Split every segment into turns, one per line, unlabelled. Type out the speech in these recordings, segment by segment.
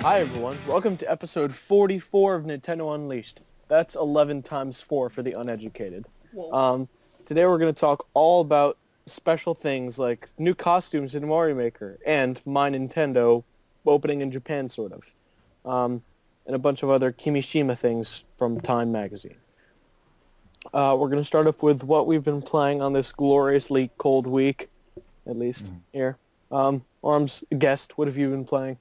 Hi everyone, welcome to episode 44 of Nintendo Unleashed. That's 11 times 4 for the uneducated. Today we're going to talk all about special things like new costumes in Mario Maker and My Nintendo opening in Japan, sort of. And a bunch of other Kimishima things from Time magazine. We're going to start off with what we've been playing on this gloriously cold week, at least here. Armz, guest, what have you been playing?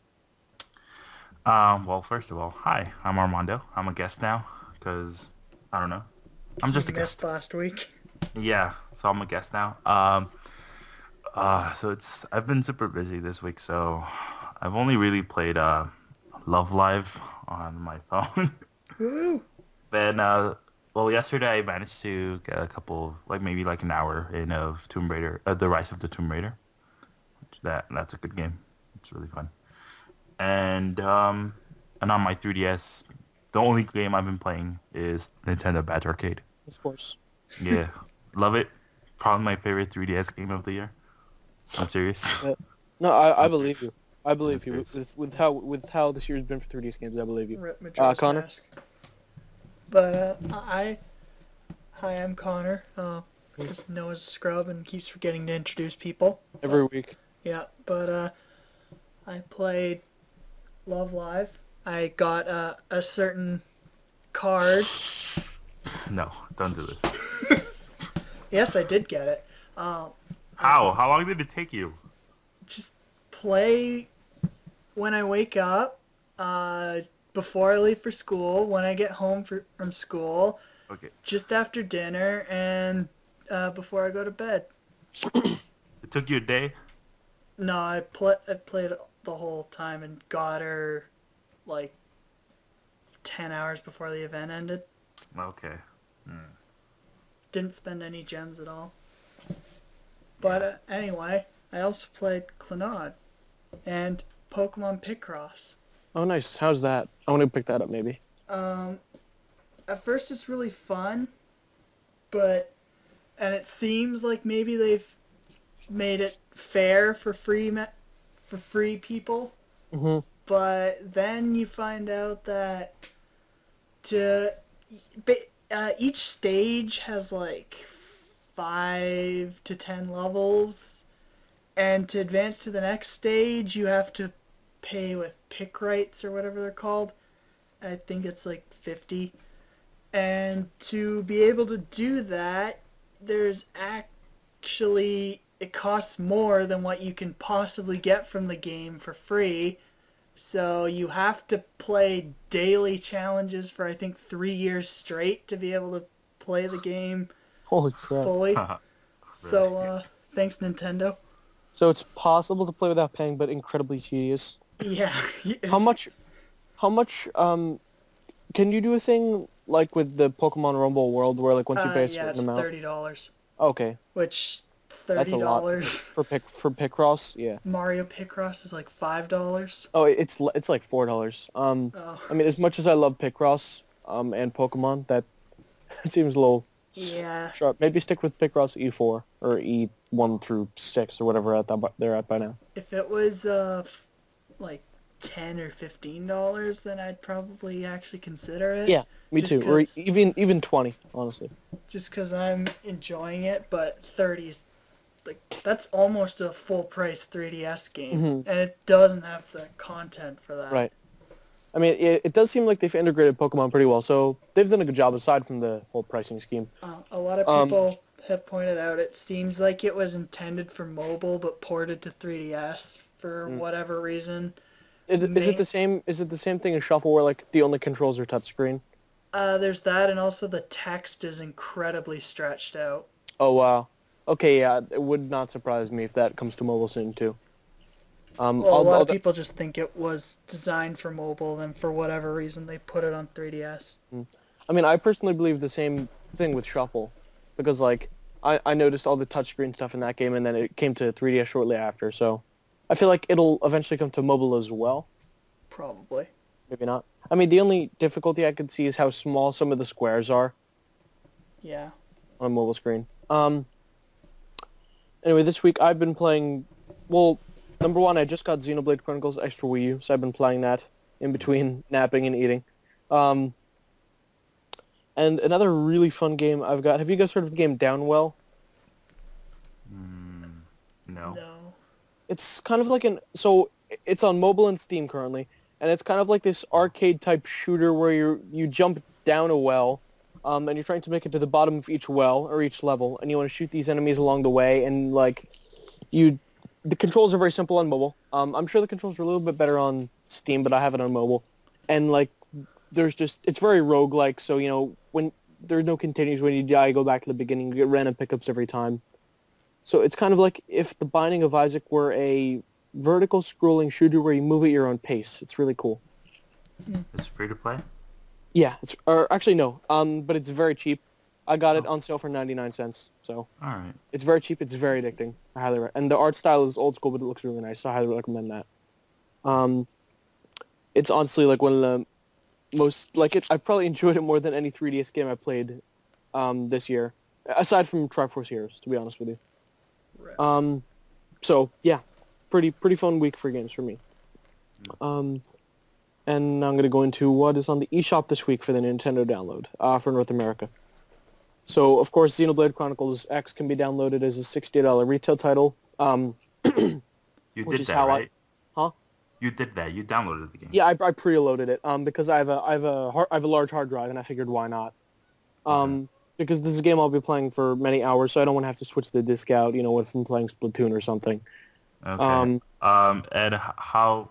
Well, first of all, hi, I'm Armando. I'm a guest now, because, I don't know. I'm just a
missed
guest.
last week.
Yeah, so I'm a guest now. I've been super busy this week, so I've only really played, Love Live on my phone.
Woo!
Then, yesterday I managed to get a couple, maybe an hour in of Tomb Raider, The Rise of the Tomb Raider. That's a good game. It's really fun. And on my 3DS, the only game I've been playing is Nintendo Battle Arcade.
Of course.
Yeah, love it. Probably my favorite 3DS game of the year. I'm serious.
No, I believe
serious.
you. I believe you.
serious.
With how this year's been for 3DS games, I believe you.
Rip Majora's
Connor?
Mask. But hi, I'm Connor. Because Noah's a scrub and keeps forgetting to introduce people.
Every week.
Yeah, but I played Love Live. I got a certain card.
No, don't do this.
Yes, I did get it.
How? How long did it take you?
Just play when I wake up, before I leave for school, when I get home from school,
Okay.
just after dinner, and before I go to bed.
It took you a day?
No, I played the whole time and got her 10 hours before the event ended.
Okay.
Didn't spend any gems at all. But anyway, I also played Clannad and Pokemon Picross.
Oh, nice. How's that? I want to pick that up, maybe.
At first it's really fun, and it seems like maybe they've made it fair for free people.
Mm-hmm.
But then you find out that each stage has 5 to 10 levels, and to advance to the next stage you have to pay with pick rights or whatever they're called. I think it's 50. And to be able to do that, it costs more than what you can possibly get from the game for free. So you have to play daily challenges for I think 3 years straight to be able to play the game
Holy crap.
fully.
Really?
So thanks Nintendo.
So it's possible to play without paying, but incredibly tedious.
Yeah.
How much, can you do a thing like with the Pokemon Rumble World where once you pay a certain
it's
amount?
$30.
Okay.
Which
That's a lot
$30
for Picross, yeah.
Mario Picross is $5.
Oh, it's like $4.
Oh.
I mean, as much as I love Picross, and Pokemon, that seems a little
Yeah.
sharp. Maybe stick with Picross E4 or E1 through 6 or whatever they're at by now.
If it was $10 or $15, then I'd probably actually consider it.
Yeah, me
Just
too. Or
'cause-
even 20, honestly.
Just because I'm enjoying it, but 30's that's almost a full price 3DS game,
Mhm.
and it doesn't have the content for that.
Right. I mean, it does seem like they've integrated Pokemon pretty well, so they've done a good job aside from the whole pricing scheme.
A lot of people have pointed out it seems like it was intended for mobile but ported to 3DS for whatever reason.
Is it the same? Is it the same thing as Shuffle, where the only controls are touchscreen?
There's that, and also the text is incredibly stretched out.
Oh wow. Okay, yeah, it would not surprise me if that comes to mobile soon too.
Well, a lot of people just think it was designed for mobile, and for whatever reason they put it on 3DS.
I mean, I personally believe the same thing with Shuffle, because I noticed all the touchscreen stuff in that game, and then it came to 3DS shortly after. So, I feel like it'll eventually come to mobile as well.
Probably.
Maybe not. I mean, the only difficulty I could see is how small some of the squares are
Yeah.
on a mobile screen. Anyway, this week I've been playing. Well, number one, I just got Xenoblade Chronicles X for Wii U, so I've been playing that in between napping and eating. And another really fun game I've got. Have you guys heard of the game Downwell?
No.
No.
It's kind of like so it's on mobile and Steam currently, and it's kind of like this arcade type shooter where you jump down a well, and you're trying to make it to the bottom of each well or each level, and you want to shoot these enemies along the way, and like the controls are very simple on mobile. I'm sure the controls are a little bit better on Steam, but I have it on mobile, and like it's very roguelike, so when there's no continues, when you die, you go back to the beginning, you get random pickups every time. So it's kind of like if The Binding of Isaac were a vertical scrolling shooter where you move at your own pace. It's really cool.
It's free to play?
Yeah, actually no. But it's very cheap. I got it on sale for 99 cents. So
Alright.
it's very cheap. It's very addicting. And the art style is old school, but it looks really nice. So I highly recommend that. It's honestly like one of the most I've probably enjoyed it more than any 3DS game I played this year, aside from Triforce Heroes, to be honest with you.
Right.
So yeah, pretty fun week for games for me. And now I'm going to go into what is on the eShop this week for the Nintendo download for North America. So of course, Xenoblade Chronicles X can be downloaded as a $60 retail title.
You
which
did
is
that,
how
right?
Huh?
You did that. You downloaded the game.
Yeah, I preloaded it because I have a large hard drive, and I figured why not. Because this is a game I'll be playing for many hours, so I don't want to have to switch the disc out, from playing Splatoon or something.
Okay. And how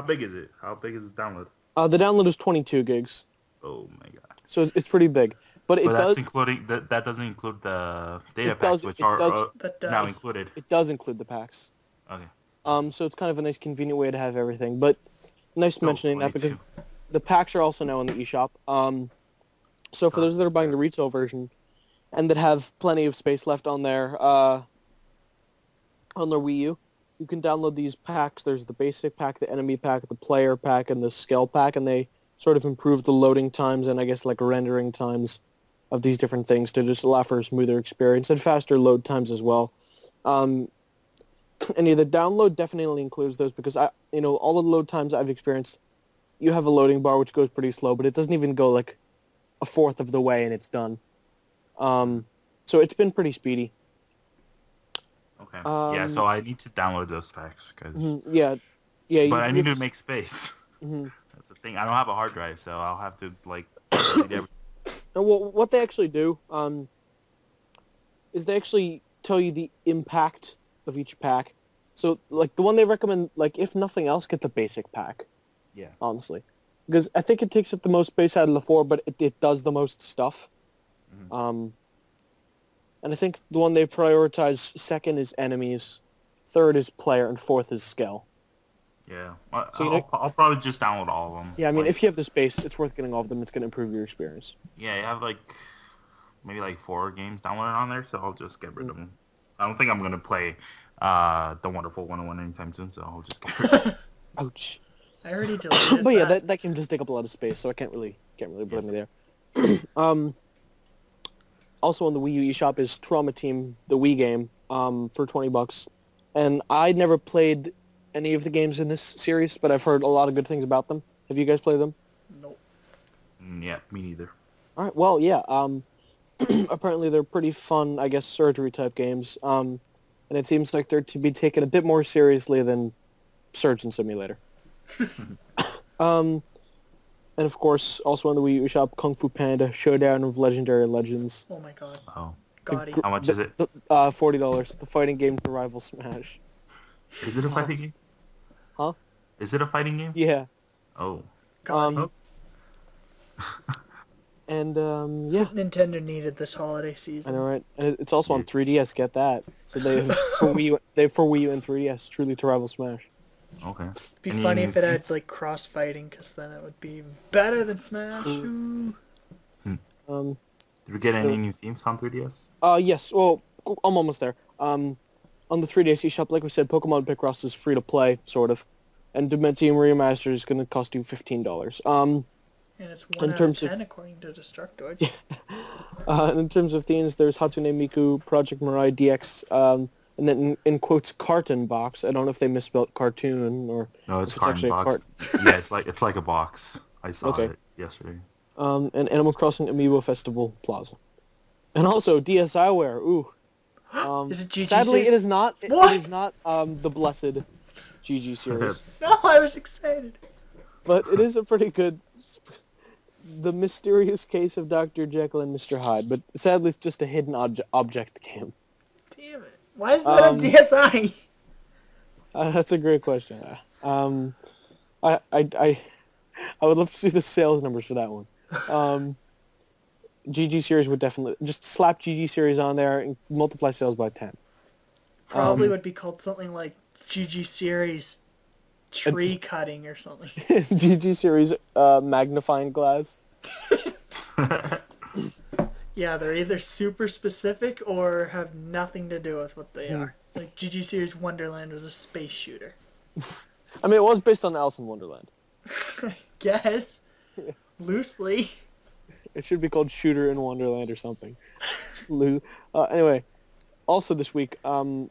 big is it? How big is the download?
The download is 22 gigs.
Oh my god.
So it's pretty big. But
that's including that doesn't include the data packs, which are now included.
It does include the packs.
Okay.
So it's kind of a nice, convenient way to have everything. But nice mentioning
22.
that because the packs are also now in the eShop. So for those that are buying the retail version and that have plenty of space left on their Wii U, you can download these packs. There's the basic pack, the enemy pack, the player pack, and the skill pack, and they sort of improve the loading times and I guess like rendering times of these different things to just allow for a smoother experience and faster load times as well. And yeah, the download definitely includes those because all the load times I've experienced, you have a loading bar which goes pretty slow, but it doesn't even go like a fourth of the way and it's done. So it's been pretty speedy.
Okay. Yeah, so I need to download those packs because.
Yeah.
But I need to make space. That's the thing. I don't have a hard drive, so I'll have to delete everything.
And what they actually do is they actually tell you the impact of each pack. So like the one they recommend, like if nothing else, get the basic pack.
Yeah.
Honestly, because I think it takes up the most space out of the four, but it does the most stuff. And I think the one they prioritize second is enemies, third is player, and fourth is skill.
Yeah, I'll probably just download all of them.
Yeah, I mean, if you have the space, it's worth getting all of them. It's going to improve your experience.
Yeah, you have maybe 4 games downloaded on there, so I'll just get rid of them. I don't think I'm going to play The Wonderful 101 anytime soon, so I'll just get rid of them.
Ouch.
I already deleted
But yeah, that game does take up a lot of space, so I can't really blame me there. Also on the Wii U eShop is Trauma Team, the Wii game, for $20. And I never played any of the games in this series, but I've heard a lot of good things about them. Have you guys played them?
Nope.
Yeah, me neither.
All right, well, yeah. Apparently they're pretty fun, I guess, surgery-type games. And it seems like they're to be taken a bit more seriously than Surgeon Simulator. And of course, also on the Wii U shop, Kung Fu Panda, Showdown of Legendary Legends.
Oh my god.
Oh.
Gaudy.
How much is it?
$40. The fighting game to rival Smash.
Is it a fighting game?
Huh?
Is it a fighting game?
Yeah.
Oh.
Gaudy.
And
That's what Nintendo needed this holiday season.
I know, right? And it's also on 3DS. Get that. So they have for Wii U and 3DS, truly to rival Smash.
Okay.
It'd be funny if it had cross fighting, because then it would be better than Smash.
Did we get any new themes on 3DS?
Yes. Well, I'm almost there. On the 3DS eShop, like we said, Pokemon Picross is free to play, sort of, and Dementium Remastered is going to cost you $15.
And it's 1 out of 10 according to Destructoid.
In terms of themes, there's Hatsune Miku, Project Mirai DX, and then in quotes carton box. I don't know if they misspelled cartoon or
No, it's
if it's
carton
actually
box. Yeah, it's like a box. I saw it yesterday.
And Animal Crossing Amiibo Festival Plaza, and also DSiWare. Ooh.
Is it GG
Sadly,
series?
it is not.
What?
It is not the blessed GG series,
No, I was excited.
but it is a pretty good. The Mysterious Case of Dr. Jekyll and Mr. Hyde, but sadly, it's just a hidden object game.
Damn it! Why is that on DSi?
That's a great question. I would love to see the sales numbers for that one. GG series would definitely just slap GG series on there and multiply sales by 10.
Probably would be called something like GG series tree cutting or something.
GG series magnifying glass.
Yeah, they're either super specific or have nothing to do with what they are. Like GG series Wonderland was a space shooter.
I mean, it was based on Alice in Wonderland.
Guess. Loosely.
It should be called Shooter in Wonderland or something. Anyway, also this week, in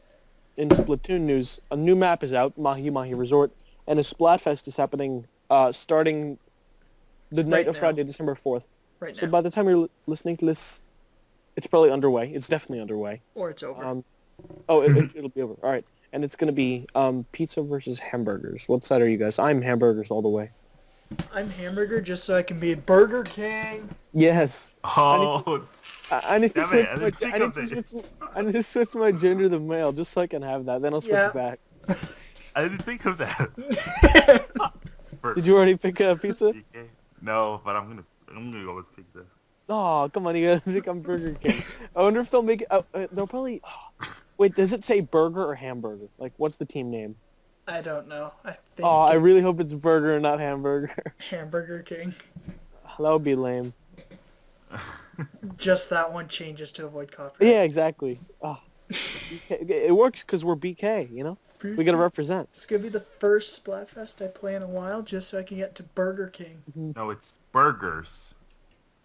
Splatoon news, a new map is out, Mahi Mahi Resort, and a Splatfest is happening starting the night of Friday, December 4th.
Right now.
So by the time you're listening to this, it's probably underway. It's definitely underway.
Or it's over.
It'll be over. All right. And it's going to be pizza versus hamburgers. What side are you guys? I'm hamburgers all the way.
I'm hamburger just so I can be Burger King.
Yes.
Oh,
I need to switch my gender to male just so I can have that. Then I'll switch it back.
I didn't think of that.
Did you already pick a pizza?
No, but I'm gonna go with pizza.
Oh, come on, you gotta think I'm Burger King. I wonder if they'll make it. They'll probably. Wait, does it say burger or hamburger? Like, what's the team name?
I don't know. I think.
Oh, I really hope it's burger and not hamburger.
Hamburger King.
That would be lame.
Just that one changes to avoid copyright.
Yeah, exactly. Oh, it works because we're BK, you know? We gotta represent.
It's gonna be the first Splatfest I play in a while just so I can get to Burger King.
No, it's burgers.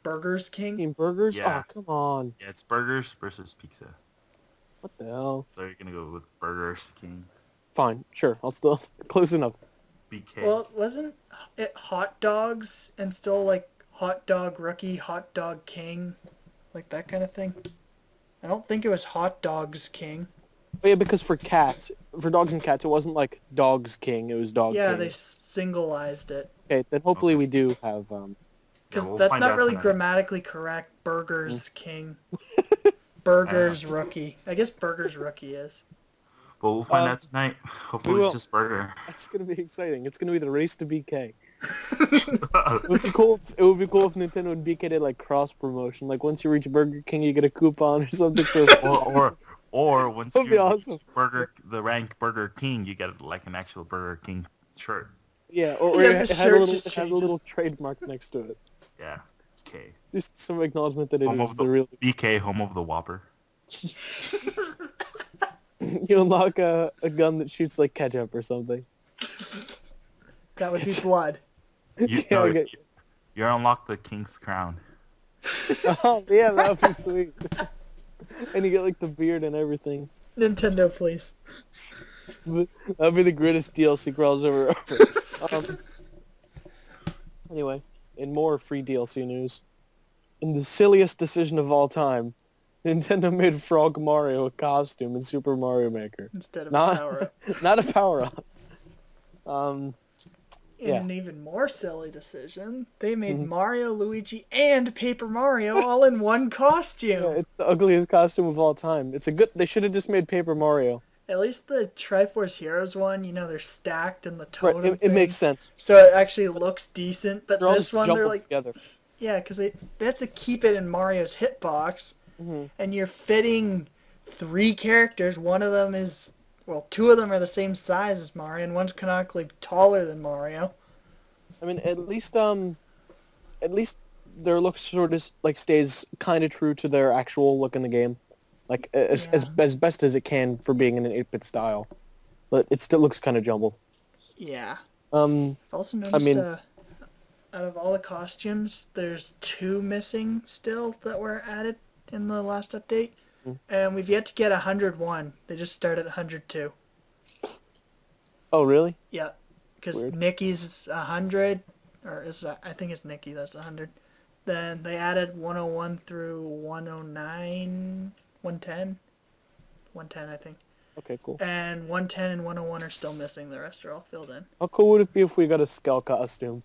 Burgers King?
Team Burgers?
Yeah.
Oh, come on.
Yeah, it's burgers versus pizza.
What the hell?
So you're gonna go with Burgers King.
Fine, sure. I'll still... Close enough.
BK.
Well, wasn't it hot dogs and still like hot dog rookie, hot dog king? Like that kind of thing? I don't think it was hot dogs king.
Oh, yeah, because for dogs and cats, it wasn't like Dogs King, it was Dog King.
Yeah, they singleized it.
Okay, then hopefully we do have...
Because
we'll
that's
find
not
out
really
tonight.
grammatically correct. Burgers King. Burgers Rookie. I guess Burgers Rookie is.
But we'll find out tonight. Hopefully it's just burger.
That's gonna be exciting. It's gonna be the race to BK. It would be cool if Nintendo and BK did like cross promotion. Like once you reach Burger King, you get a coupon or something.
or once
That'd
you
be awesome.
the rank Burger King, you get like an actual Burger King shirt.
Yeah, or
Yeah,
it
the
had
shirt
a
just
little
changes.
trademark next to it.
Yeah. Okay.
Just some acknowledgement that it
Home
is
of
the real.
BK, home of the Whopper.
You unlock a gun that shoots like ketchup or something.
That would be blood.
You,
Yeah,
no,
okay.
you unlock the King's Crown.
Oh yeah, that would be sweet. And you get like the beard and everything.
Nintendo, please.
That'd be the greatest DLC crossover ever. Anyway, in more free DLC news, in the silliest decision of all time, Nintendo made Frog Mario a costume in Super Mario Maker.
Instead of
Not-
a power-up.
Not a power-up.
In
yeah.
an even more silly decision, they made Mario, Luigi, and Paper Mario all in one costume.
Yeah, it's the ugliest costume of all time. They should have just made Paper Mario.
At least the Triforce Heroes one, you know, they're stacked in the
Right,
totem
it
thing.
makes sense.
So it actually looks decent, but
They're all
this
just
one, they're
jumbled
like,
together.
yeah, because they have to keep it in Mario's hitbox, and you're fitting 3 characters. One of them is, well, 2 of them are the same size as Mario, and one's canonically taller than Mario.
I mean, at least their look sort of like stays kind of true to their actual look in the game, like as best as it can for being in an 8-bit style, but it still looks kind of jumbled.
Yeah.
Um,
I've also noticed, out of all the costumes, there's 2 missing still that were added in the last update. and we've yet to get 101. They just started at 102.
Oh, really?
Yeah, because
Weird.
Nikki's 100, or I think it's Nikki that's 100. Then they added 101 through 109, 110, 110 I think.
Okay, cool.
And 110 and 101 are still missing. The rest are all filled in.
How cool would it be if we got a Skull costume?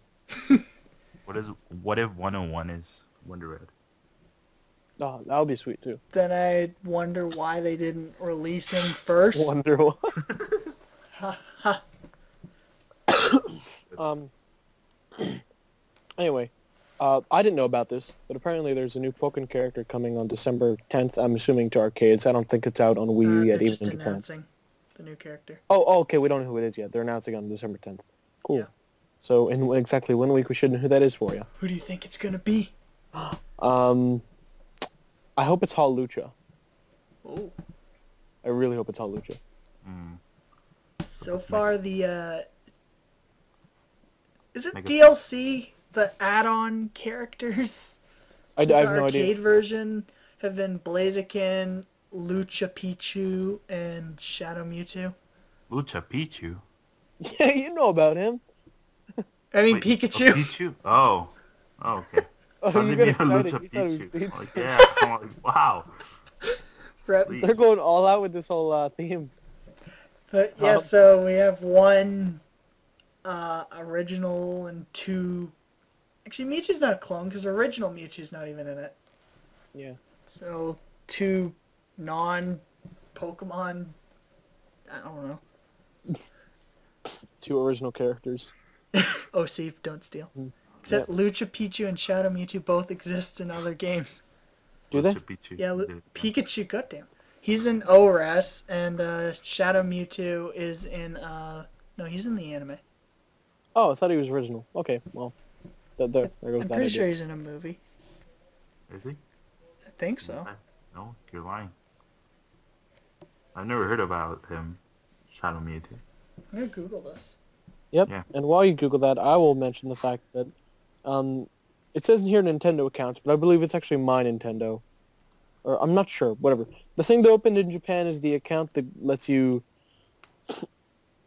What if 101 is Wonder Red?
Oh, that would be sweet too.
Then I wonder why they didn't release him first.
Wonder what? Anyway, I didn't know about this, but apparently there's a new Pokemon character coming on December 10th. I'm assuming to arcades. I don't think it's out on Wii U yet,
They're
even
just
in Japan.
announcing the new character.
Oh, okay. We don't know who it is yet. They're announcing on December 10th. Cool.
Yeah.
So in exactly 1 week, we should know who that is for you.
Who do you think it's gonna be?
I hope it's Hawlucha.
Oh.
I really hope it's Hawlucha.
So far, the is it
Make
DLC? The add-on characters
I
to the
have no
arcade
idea.
version have been Blaziken, Lucha Pichu, and Shadow Mewtwo.
Lucha Pichu.
Yeah, you know about him.
I mean
Wait,
Pikachu.
Oh, Pichu? Oh. Oh, okay.
Oh,
Sounds
you
like
got
me a
excited.
Lucha
You thought it was
Pichu.
Pichu.
Like, yeah. I'm like, wow.
Right.
Please.
They're going all out with this whole theme.
But yeah, so we have one original and two. Actually, Mewtwo's not a clone because original Mewtwo's not even in it.
Yeah.
So two non-Pokemon. I don't know.
2 original characters.
OC, don't steal. Except
Yep.
Lucha Pichu and Shadow Mewtwo both exist in other games.
Do they?
Lucha Pichu.
Yeah, Pikachu, goddamn. He's in ORAS, and Shadow Mewtwo is in, no, he's in the anime.
Oh, I thought he was original. Okay, well, there goes
I'm
that
pretty
idea.
sure he's in a movie.
Is he?
I think so.
No, you're lying. I've never heard about him. Shadow Mewtwo.
I'm gonna Google this.
Yep.
Yeah.
And while you Google that, I will mention the fact that it says in here Nintendo accounts, but I believe it's actually my Nintendo. Or I'm not sure. Whatever. The thing that opened in Japan is the account that lets you.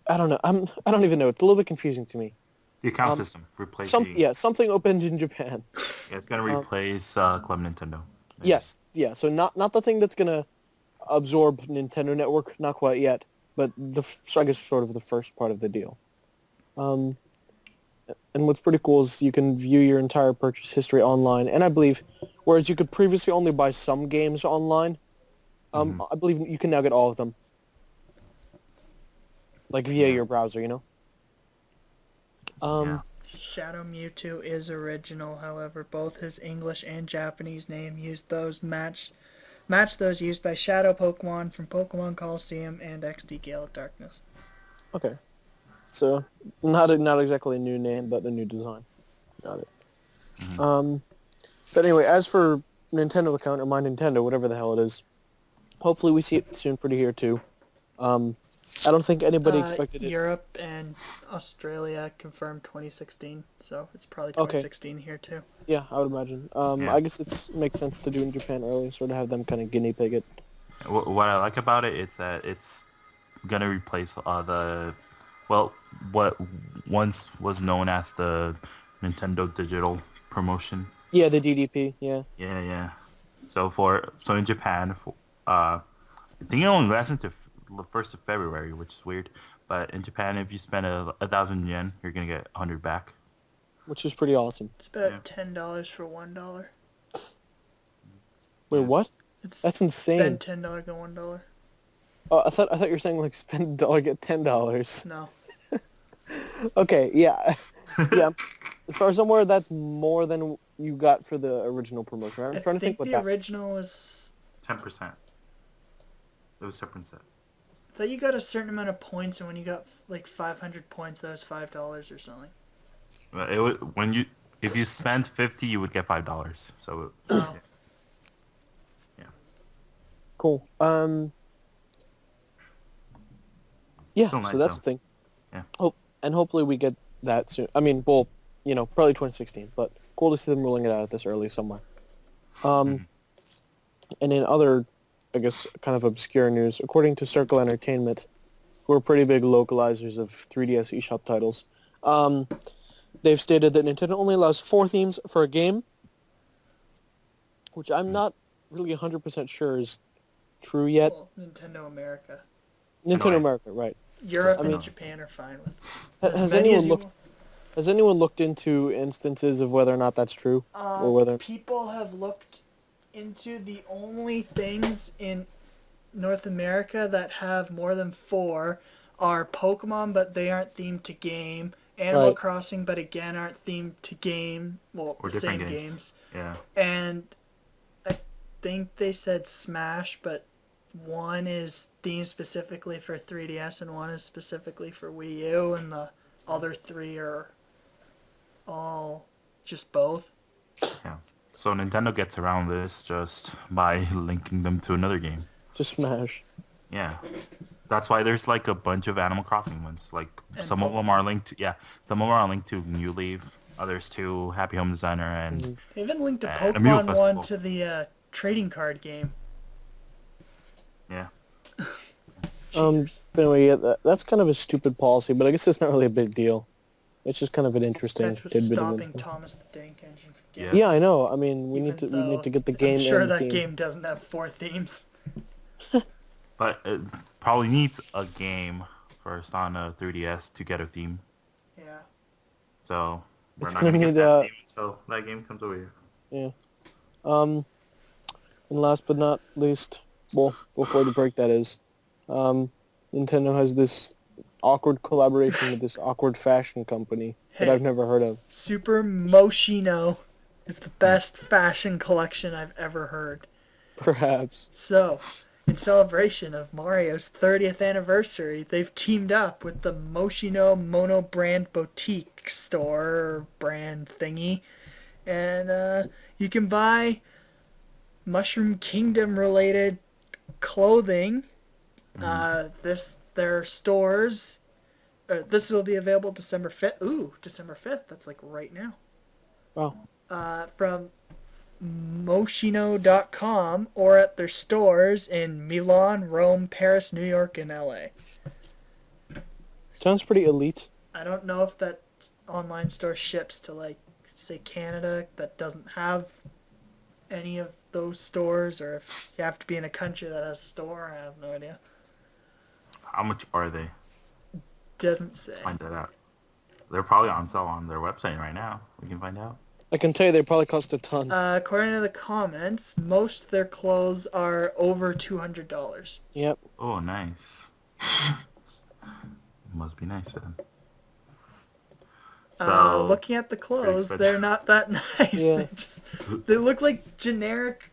I don't know. I don't even know. It's a little bit confusing to me.
The account system replacing.
Something opened in Japan.
Yeah, it's gonna replace Club Nintendo.
Yes. Yeah. So not the thing that's gonna absorb Nintendo Network. Not quite yet. But I guess sort of the first part of the deal. And what's pretty cool is you can view your entire purchase history online, and I believe, whereas you could previously only buy some games online, I believe you can now get all of them, like via your browser, you know.
Yeah.
Shadow Mewtwo is original, however, both his English and Japanese name match those used by Shadow Pokemon from Pokemon Coliseum and XD Gale of Darkness.
Okay, so not exactly a new name, but a new design. Got it. But anyway, as for Nintendo account or my Nintendo, whatever the hell it is, hopefully we see it soon, pretty here too. I don't think anybody expected it.
Europe and Australia confirmed 2016, so it's probably
Okay.
2016 here too.
Yeah, I would imagine.
Yeah.
I guess it makes sense to do in Japan early, sort of have them kind of guinea pig it.
What I like about it is that it's gonna replace what once was known as the Nintendo Digital Promotion.
Yeah, the DDP. Yeah.
Yeah. So in Japan, I think it only lasts until the 1st of February, which is weird. But in Japan, if you spend 1,000 yen, you're gonna get 100 back.
Which is pretty awesome.
It's about
Yeah.
$10 for $1.
Wait,
Yeah.
what?
It's
That's insane.
spend $10 get $1.
Oh, I thought you were saying like spend $1 get $10.
No.
Okay, yeah, yeah. As far as I'm aware, that's more than you got for the original promotion. I'm
I
trying to think
think
what
the
that.
original was...
10%. It was 10%.
I thought you got a certain amount of points, and when you got like 500 points, that was $5 or something.
It would, if you spent 50, you would get $5. So
Oh.
yeah.
Cool. Yeah.
Still nice,
So that's
though.
the thing.
Yeah.
Hopefully we get that soon. I mean, well, probably 2016, but cool to see them rolling it out this early somewhere. And in other I guess, kind of obscure news. According to Circle Entertainment, who are pretty big localizers of 3DS eShop titles, they've stated that Nintendo only allows 4 themes for a game, which I'm not really 100% sure is true yet.
Well, Nintendo America.
Nintendo America, right.
Europe and Japan are fine with as many as you want.
Has anyone looked into instances of whether or not that's true? Or whether
people have looked into the only things in North America that have more than 4 are Pokemon, but they aren't themed to game. Animal Crossing, but again aren't themed to game. Well,
or
the same games. Yeah. And I think they said Smash, but one is themed specifically for 3DS and one is specifically for Wii U, and the other 3 are all just both.
Yeah. So Nintendo gets around this just by linking them to another game.
To Smash.
Yeah. That's why there's like a bunch of Animal Crossing ones. Like some of them are linked to New Leaf, others to Happy Home Designer, and
they even linked a Pokemon one to the trading card game.
Yeah.
Anyway, yeah, that's kind of a stupid policy, but I guess it's not really a big deal. It's just kind of an interesting
tidbit of info. Stopping Thomas the Tank Engine from getting.
Yeah, I know. I mean, we need to get the game.
I'm sure that game doesn't have 4 themes.
But it probably needs a game first on a 3DS to get a theme.
Yeah.
So we're not gonna get that theme until that game comes over here.
Yeah. And last but not least, well, before the break that is, Nintendo has this awkward collaboration with this awkward fashion company that I've never heard of.
Super Moschino is the best fashion collection I've ever heard.
Perhaps.
So, in celebration of Mario's 30th anniversary, they've teamed up with the Moschino Mono brand boutique store brand thingy. And you can buy Mushroom Kingdom related clothing. Their stores. This will be available December 5th. Ooh, December 5th. That's like right now.
Wow.
From Moschino.com or at their stores in Milan, Rome, Paris, New York, and LA.
Sounds pretty elite.
I don't know if that online store ships to, like, say Canada that doesn't have any of those stores, or if you have to be in a country that has a store. I have no idea.
How much are they?
Doesn't say.
Let's find that out. They're probably on sale on their website right now. We can find out.
I can tell you they probably cost a ton.
According to the comments, most of their clothes are over $200.
Yep.
Oh, nice. Must be nice then. So,
looking at the clothes, they're not that nice. Yeah. They look like generic.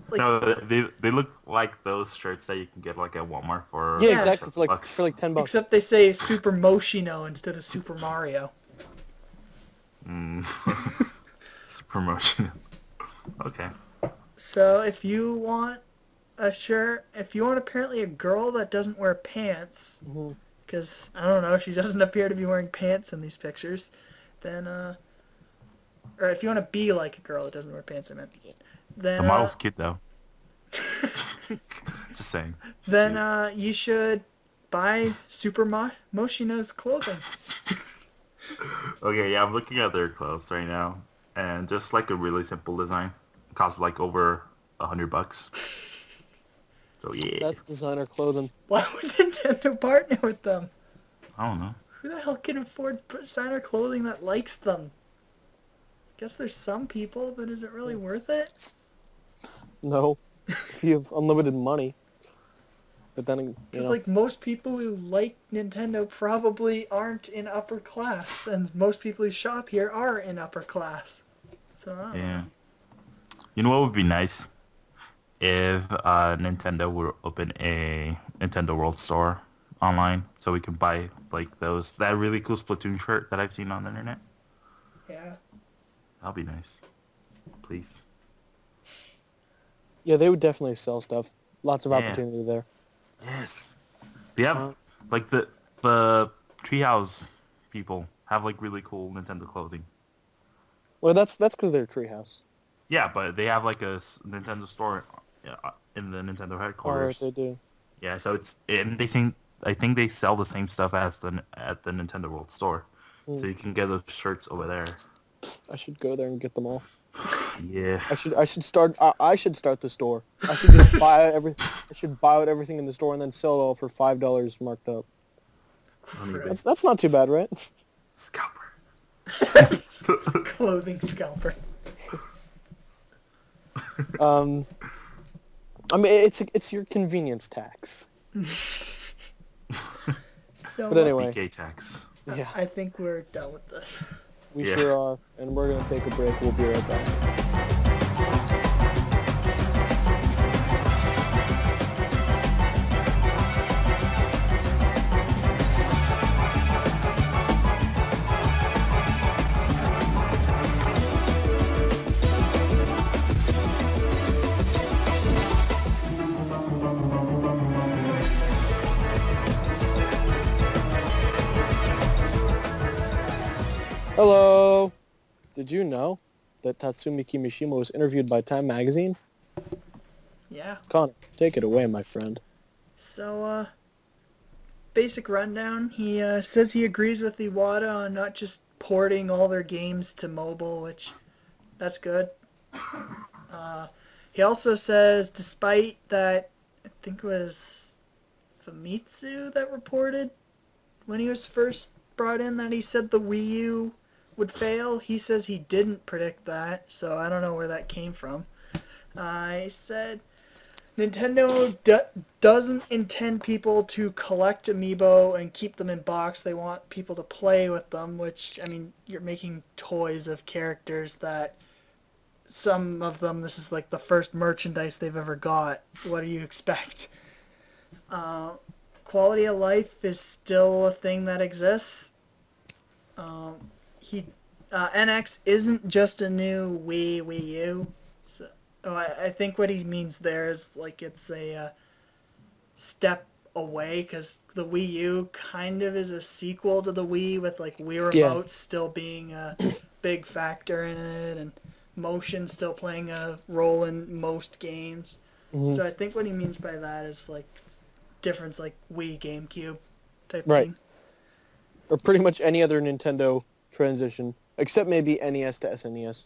Like,
no, they look like those shirts that you can get like at Walmart for.
Yeah, exactly. For like $10.
Except they say Super Moschino instead of Super Mario.
Super Moschino. Okay.
So if you want a shirt, if you want apparently a girl that doesn't wear pants, because I don't know, she doesn't appear to be wearing pants in these pictures, then or if you want to be like a girl that doesn't wear pants, I meant. Then,
the model's cute though. Just saying.
Then you should buy Super Moschino's clothing.
Okay, yeah, I'm looking at their clothes right now, and just like a really simple design, it costs like over $100. So yeah.
That's designer clothing.
Why would Nintendo partner with them?
I don't know.
Who the hell can afford designer clothing that likes them? Guess there's some people, but is it really worth it?
No, if you have unlimited money. But then,
because like most people who like Nintendo probably aren't in upper class, and most people who shop here are in upper class. So I don't know.
You know what would be nice? If Nintendo would open a Nintendo World Store online, so we can buy like that really cool Splatoon shirt that I've seen on the internet.
Yeah.
That'll be nice. Please.
Yeah, they would definitely sell stuff. Lots of opportunity there.
Yes. They have, like, the Treehouse people have, like, really cool Nintendo clothing.
Well, that's because they're Treehouse.
Yeah, but they have, like, a Nintendo store in the Nintendo
Or
headquarters.
they do.
Yeah, so I think they sell the same stuff as at the Nintendo World Store, so you can get those shirts over there.
I should go there and get them all.
Yeah.
I should start the store. I should just buy I should buy out everything in the store and then sell it all for $5 marked up.
Right.
That's not too bad, right?
Scalper.
Clothing scalper.
I mean, it's your convenience tax.
So,
But anyway,
BK tax.
yeah,
I think we're done with this.
we
Yeah.
sure are, and we're gonna take a break. We'll be right back. Hello. Did you know that Tatsumi Kimishima was interviewed by Time Magazine?
Yeah.
Connor, take it away, my friend.
So, basic rundown. He says he agrees with Iwata on not just porting all their games to mobile, which that's good. He also says, despite that, I think it was Famitsu that reported when he was first brought in that he said the Wii U would fail. He says he didn't predict that, so I don't know where that came from. I said Nintendo doesn't intend people to collect amiibo and keep them in box. They want people to play with them, which, I mean, you're making toys of characters that some of them, this is like the first merchandise they've ever got. What do you expect? Quality of life is still a thing that exists. NX isn't just a new Wii U. So, I think what he means there is like it's a step away, because the Wii U kind of is a sequel to the Wii, with like Wii Remotes still being a big factor in it, and motion still playing a role in most games.
Mm-hmm.
So I think what he means by that is like difference, like Wii, GameCube type
Right.
thing.
Or pretty much any other Nintendo transition, except maybe NES to SNES.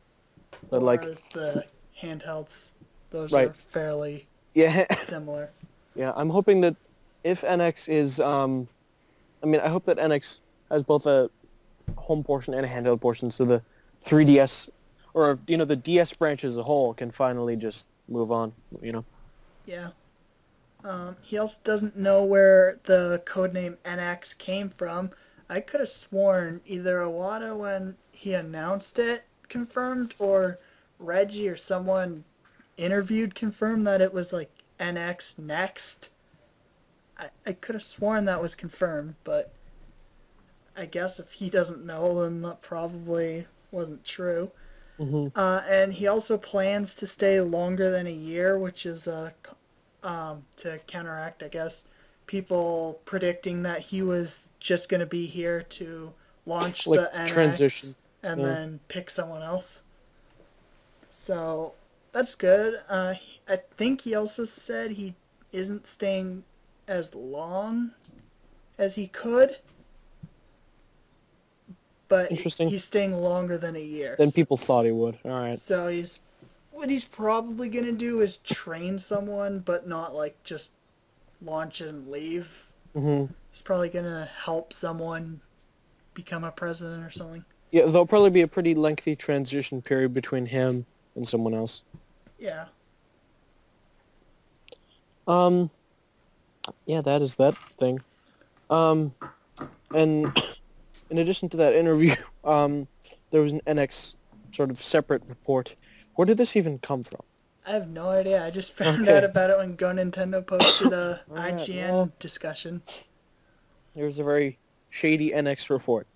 But
Or
like,
the handhelds, those
Right.
are fairly
yeah,
similar.
yeah. I'm hoping that if NX is, I hope that NX has both a home portion and a handheld portion, so the 3DS, or the DS branch as a whole can finally just move on.
Yeah. He also doesn't know where the codename NX came from. I could have sworn either Iwata, when he announced it, confirmed, or Reggie or someone interviewed confirmed that it was like NX next. I could have sworn that was confirmed, but I guess if he doesn't know, then that probably wasn't true.
Mm-hmm.
And he also plans to stay longer than a year, which is to counteract, I guess, people predicting that he was just going to be here to launch
Like
the NX
transition.
and
Yeah.
then pick someone else. So that's good. I think he also said he isn't staying as long as he could, but
Interesting.
he's staying longer than a year.
Than people thought he would. All right.
So what he's probably gonna do is train someone, but not like just launch it and leave.
Mm-hmm.
He's probably gonna help someone become a president or something.
Yeah, there'll probably be a pretty lengthy transition period between him and someone else.
Yeah.
Yeah, that is that thing. And in addition to that interview, there was an NX sort of separate report. Where did this even come from?
I have no idea. I just found
Okay.
out about it when Go Nintendo posted a
Alright,
IGN
well.
discussion.
There's a very shady NX report.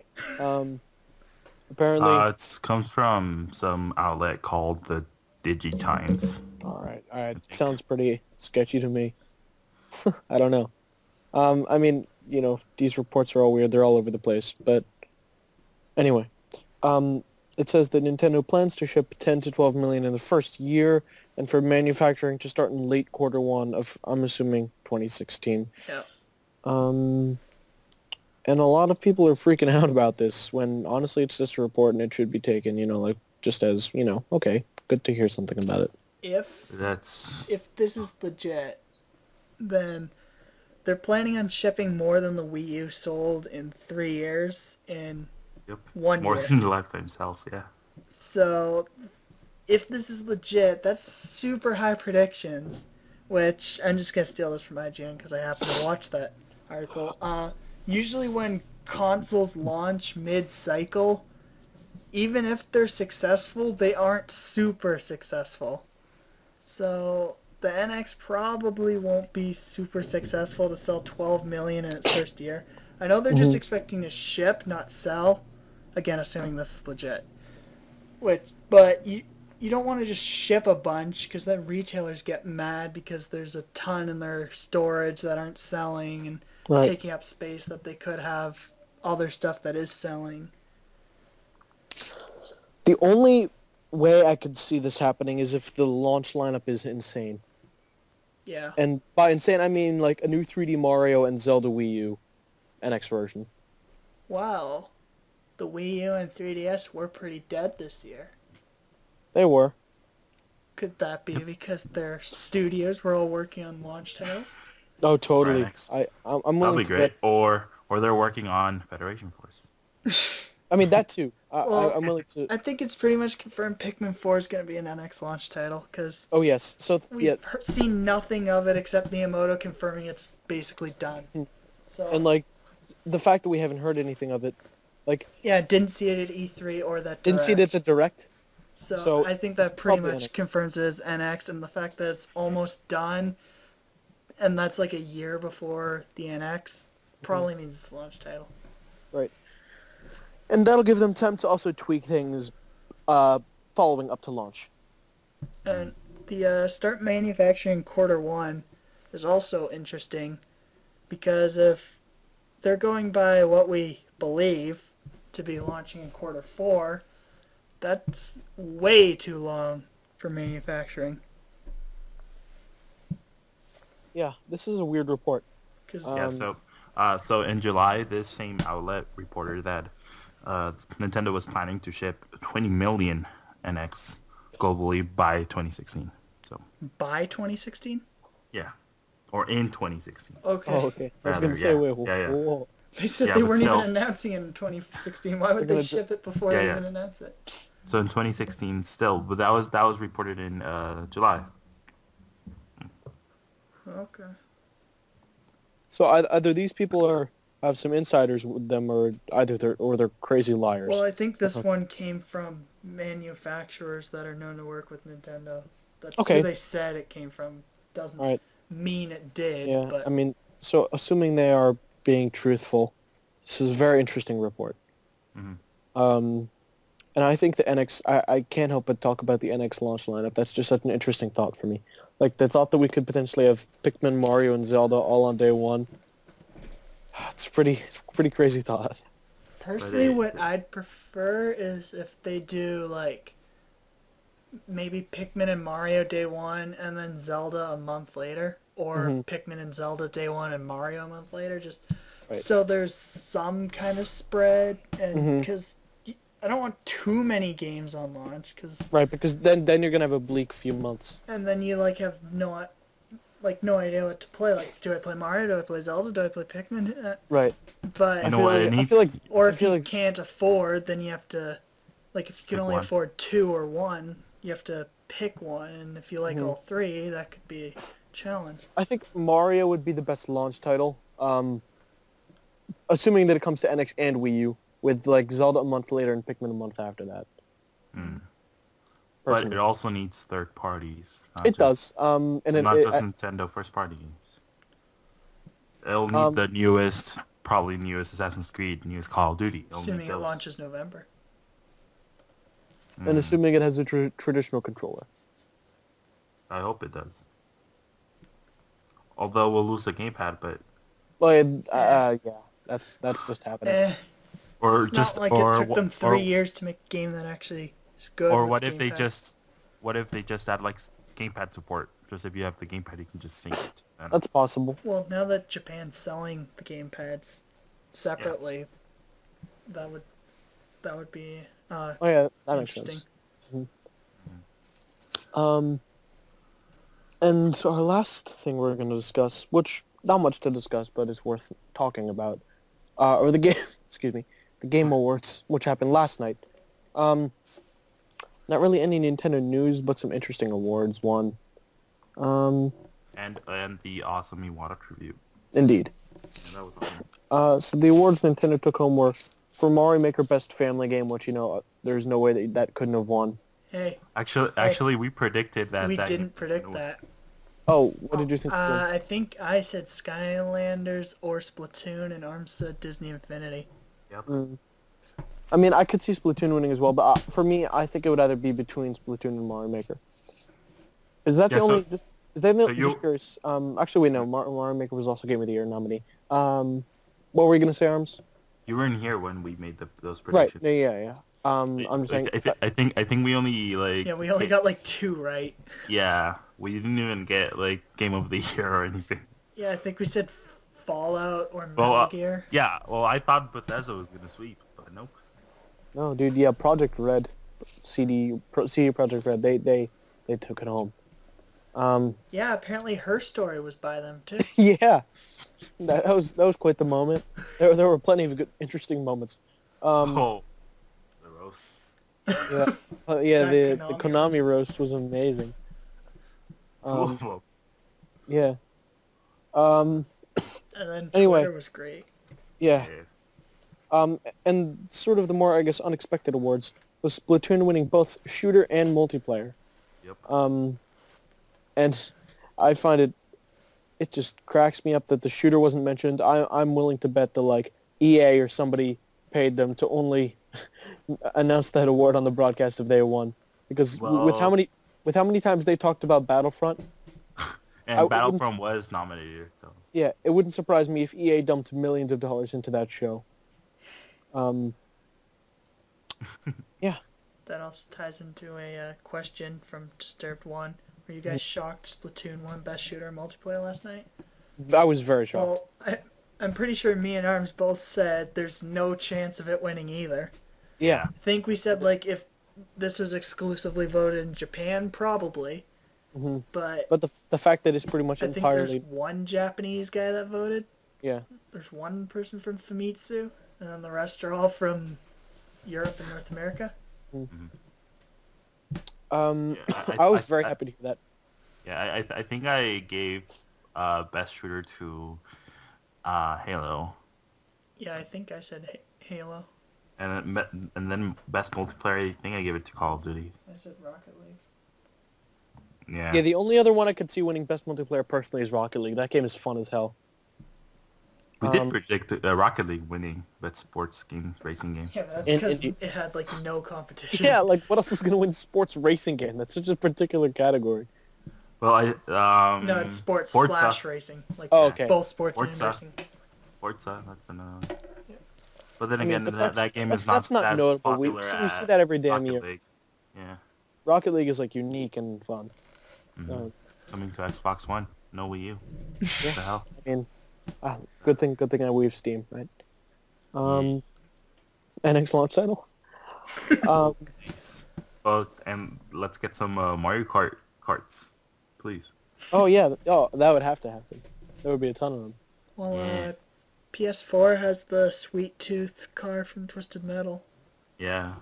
Apparently...
It comes from some outlet called the DigiTimes.
Alright. Sounds pretty sketchy to me. I don't know. I mean, these reports are all weird. They're all over the place. But anyway, it it says that Nintendo plans to ship 10 to 12 million in the first year, and for manufacturing to start in late Q1 of, I'm assuming, 2016.
Yeah.
And a lot of people are freaking out about this when honestly it's just a report and it should be taken, like just as, okay, good to hear something about it.
If this is legit, then they're planning on shipping more than the Wii U sold in 3 years in 1 year.
More than the lifetime sales, yeah.
So, if this is legit, that's super high predictions, which I'm just going to steal this from IGN because I happen to watch that article. Usually when consoles launch mid-cycle, even if they're successful, they aren't super successful. So the NX probably won't be super successful to sell 12 million in its first year. I know they're just expecting to ship, not sell. Again, assuming this is legit. But you don't want to just ship a bunch because then retailers get mad because there's a ton in their storage that aren't selling and taking up space that they could have other stuff that is selling.
The only way I could see this happening is if the launch lineup is insane.
Yeah.
And by insane, I mean like a new 3D Mario and Zelda Wii U NX version.
Well, the Wii U and 3DS were pretty dead this year.
They were.
Could that be because their studios were all working on launch titles?
Oh, totally.
Right.
I'm willing
That'll be
to
great.
bet.
Or they're working on Federation Force.
I mean, that too.
Well,
I'm willing to...
I think it's pretty much confirmed Pikmin 4 is going to be an NX launch title, because
Oh, yes. So,
we've seen nothing of it except Miyamoto confirming it's basically done. So,
And, like, the fact that we haven't heard anything of it, like...
Yeah, didn't see it at E3 or that Direct.
Didn't see it at the Direct.
So I think that
it's
pretty
probably
much
NX.
confirms it as NX, and the fact that it's almost done, and that's like a year before the NX, probably means it's a launch title.
Right. And that'll give them time to also tweak things following up to launch.
And the start manufacturing Q1 is also interesting, because if they're going by what we believe to be launching in Q4, that's way too long for manufacturing.
Yeah, this is a weird report.
Yeah, so in July, this same outlet reported that Nintendo was planning to ship 20 million NX globally by 2016. So
By 2016?
yeah, or in 2016.
Okay.
Oh, okay. I was going to say,
yeah.
wait,
Yeah.
whoa.
They said
Yeah,
they
but
weren't
still-
even announcing it in 2016. Why would
They're
they
gonna
ship it before they even announce it?
So in 2016 still, but that was reported in July.
Okay.
So either these people have some insiders with them, or they're crazy liars.
Well, I think this one came from manufacturers that are known to work with Nintendo. That's
Okay.
who they said it came from. Doesn't
All right.
mean it did,
Yeah,
but
I mean, so assuming they are being truthful, this is a very interesting report.
Mhm.
And I think the NX, I can't help but talk about the NX launch lineup. That's just such an interesting thought for me. Like, the thought that we could potentially have Pikmin, Mario, and Zelda all on day one. It's pretty crazy thought.
personally, what I'd prefer is if they do, like, maybe Pikmin and Mario day one, and then Zelda a month later. Or Pikmin and Zelda day one and Mario a month later. Just so there's some kind of spread. And because I don't want too many games on launch.
Right, because then you're going to have a bleak few months.
And then you, like, have no idea what to play. Like, do I play Mario? Do I play Zelda? Do I play Pikmin?
Right.
But
You know what?
I feel like...
or if
I feel
you
like,
can't afford, then you have to, like, if you can
Pick
only
one.
afford 2 or 1, you have to pick one. And if you like all 3, that could be a challenge.
I think Mario would be the best launch title, assuming that it comes to NX and Wii U, with like Zelda a month later and Pikmin a month after that.
But
Personally.
it also needs third parties.
It does, and
Not just Nintendo first party games. It'll need the newest Assassin's Creed, newest Call of Duty. It'll
Assuming
need
it
those.
launches November.
and assuming it has a traditional controller.
I hope it does. Although we'll lose the gamepad, but
Like, yeah, that's just happening.
Or
It's
just
not like
or
it took them 3
or,
years to make a game that actually is good.
or
with
what if they
gamepad.
just add like gamepad support? Just if you have the gamepad, you can just sync it. And
That's possible.
Well, now that Japan's selling the gamepads separately, that would be
Oh yeah, that makes
interesting.
sense. And our last thing we're going to discuss, which not much to discuss, but is worth talking about, or the game, excuse me, the Game Awards, which happened last night. Not really any Nintendo news, but some interesting awards won.
and the awesome Iwata tribute.
Indeed.
Yeah, that was awesome.
So the awards Nintendo took home were for Mario Maker Best Family Game, which there's no way that couldn't have won.
Hey,
Actually, we predicted that.
we didn't predict that.
Oh, what did you think?
I think I said Skylanders or Splatoon, and Armz said Disney Infinity.
Yep.
I mean, I could see Splatoon winning as well, but for me, I think it would either be between Splatoon and Mario Maker. Is that the only? Is that the? Just curious. Actually, wait, no. Mario Maker was also Game of the Year nominee. What were you gonna say, Armz?
You weren't here when we made those predictions.
Right. Yeah. I'm just saying.
I think we only like.
Yeah, we only got like 2 right.
Yeah, we didn't even get like Game of the Year or anything.
Yeah, I think we said Fallout or Metal Gear.
Yeah, well, I thought Bethesda was gonna sweep, but nope.
No, dude. Yeah, Project Red, CD Project Red. They took it home.
Yeah, apparently Her Story was by them too.
Yeah, that was quite the moment. There were plenty of good, interesting moments.
The roast.
Yeah, the Konami roast was amazing.
Two of them.
Yeah.
And then Twitter was great.
Yeah. And sort of the more, I guess, unexpected awards was Splatoon winning both shooter and multiplayer.
Yep.
And I find it just cracks me up that the shooter wasn't mentioned. I'm willing to bet that EA or somebody paid them to only announce that award on the broadcast if they won, because with how many times they talked about Battlefront.
And Battlefront was nominated, so.
Yeah, it wouldn't surprise me if EA dumped millions of dollars into that show. Yeah.
That also ties into a question from Disturbed One. Were you guys shocked Splatoon won Best Shooter and Multiplayer last night?
I was very shocked.
Well, I'm pretty sure me and Armz both said there's no chance of it winning either.
Yeah.
I think we said if this was exclusively voted in Japan, probably.
Mm-hmm.
But
the fact that it's pretty much entirely...
I think there's one Japanese guy that voted.
Yeah.
There's one person from Famitsu, and then the rest are all from Europe and North America.
Mm-hmm. I was very happy to hear that.
Yeah, I think I gave Best Shooter to Halo.
Yeah, I think I said Halo.
And then Best Multiplayer, I think I gave it to Call of Duty.
I said Rocket League.
Yeah.
Yeah, the only other one I could see winning Best Multiplayer personally is Rocket League. That game is fun as hell.
We did predict Rocket League winning Best Sports Game, Racing Game.
Yeah, but that's because it had no competition.
Yeah, what else is going to win sports racing game? That's such a particular category.
Well,
no, it's sports / racing.
Okay.
Both sports and racing.
Forza, that's another. Yeah. But then again, that game is
that's not notable. We see that every damn year.
League. Yeah.
Rocket League is unique and fun.
Mm-hmm. Coming to Xbox One, no Wii U.
Yeah.
What the hell?
I mean, good thing I have Steam, right? NX launch title.
Nice. Oh, and let's get some Mario carts, please.
Oh yeah, that would have to happen. There would be a ton of them.
Well, PS4 has the Sweet Tooth car from Twisted Metal.
Yeah.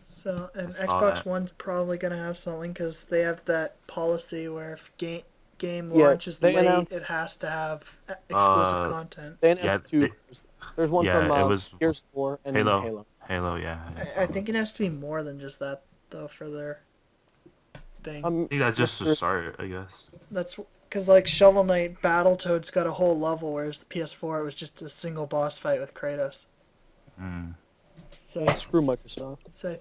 So, and Xbox One's probably gonna have something because they have that policy where if game launches late, it has to have exclusive content.
They announced two. There's one from Gears 4 and
Halo. Halo, yeah.
I think it has to be more than just that, though, for their thing.
I think that's just the start, I guess.
That's because, Shovel Knight Battletoads got a whole level, whereas the PS4 was just a single boss fight with Kratos. So
screw Microsoft.
So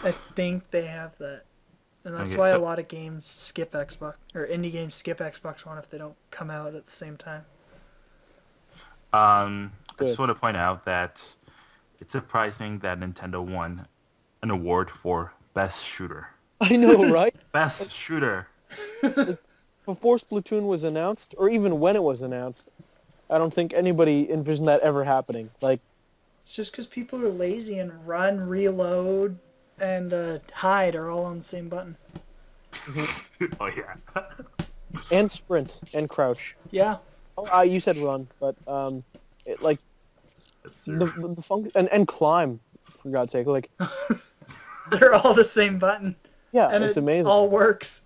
I think they have that. And that's why a lot of games skip Xbox, or indie games skip Xbox One if they don't come out at the same time.
I just want to point out that It's surprising that Nintendo won an award for Best Shooter.
I know, right?
Best Shooter.
Before Splatoon was announced, or even when it was announced, I don't think anybody envisioned that ever happening. Like,
It's just because people are lazy and run, reload, and hide are all on the same button.
Oh, yeah.
and sprint, and crouch.
Yeah.
Oh, you said run, but, it, like,
That's
the function, and climb, for God's sake, like,
They're all the same button.
yeah,
And
it's
it
amazing.
all works.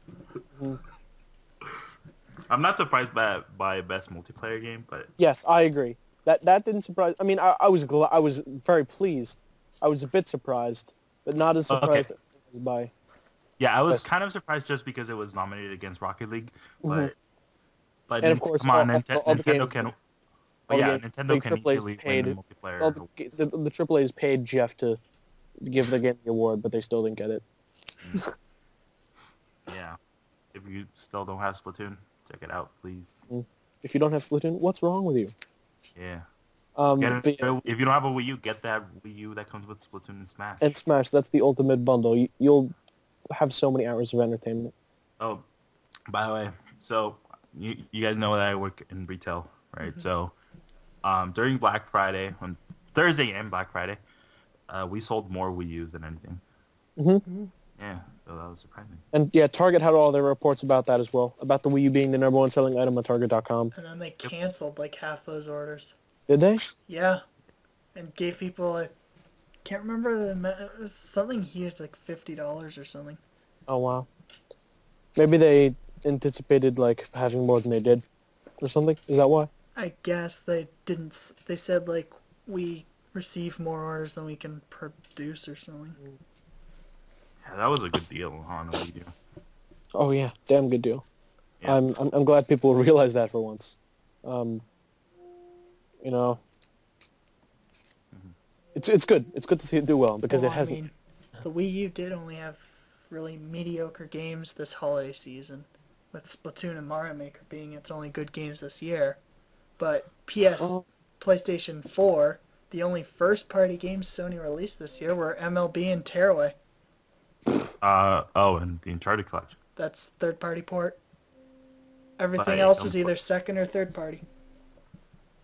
I'm not surprised by Best Multiplayer Game, but...
Yes, I agree. That didn't surprise. I mean, I was I was very pleased. I was a bit surprised, but not as surprised as by.
Yeah, I was
Best.
kind of surprised just because it was nominated against Rocket League, but
And of course,
come on,
all the
Nintendo
games-
can.
all
But
the
yeah,
games-
Nintendo
big
can
AAA's
easily
paid-
win the multiplayer.
All the AAA's paid Jeff to give the game the award, but they still didn't get it.
Yeah, if you still don't have Splatoon, check it out, please.
If you don't have Splatoon, what's wrong with you?
Yeah.
But yeah,
If you don't have a Wii U, get that Wii U that comes with Splatoon and Smash.
and Smash, that's the ultimate bundle. You'll have so many hours of entertainment.
Oh, by the way, so you guys know that I work in retail, right? So during Black Friday, on Thursday and Black Friday, we sold more Wii U's than anything.
Mm-hmm.
Yeah, so that was surprising.
And yeah, Target had all their reports about that as well, about the Wii U being the number one selling item on Target.com.
And then they canceled like half those orders.
Did they?
Yeah. And gave people, I can't remember it was something huge, like $50 or something.
Oh wow. Maybe they anticipated like having more than they did, or something. Is that why?
I guess they didn't, they said like we receive more orders than we can produce or something.
Yeah, that was a good deal on a Wii U.
Oh yeah, damn good deal.
Yeah.
I'm glad people realize that for once. You know, it's good. It's good to see it do well because
Well,
it hasn't.
I mean, the Wii U did only have really mediocre games this holiday season, with Splatoon and Mario Maker being its only good games this year. But PlayStation 4, the only first-party games Sony released this year were MLB and Tearaway.
And the Uncharted collection.
That's third-party port. Everything
But
else was either second or third-party.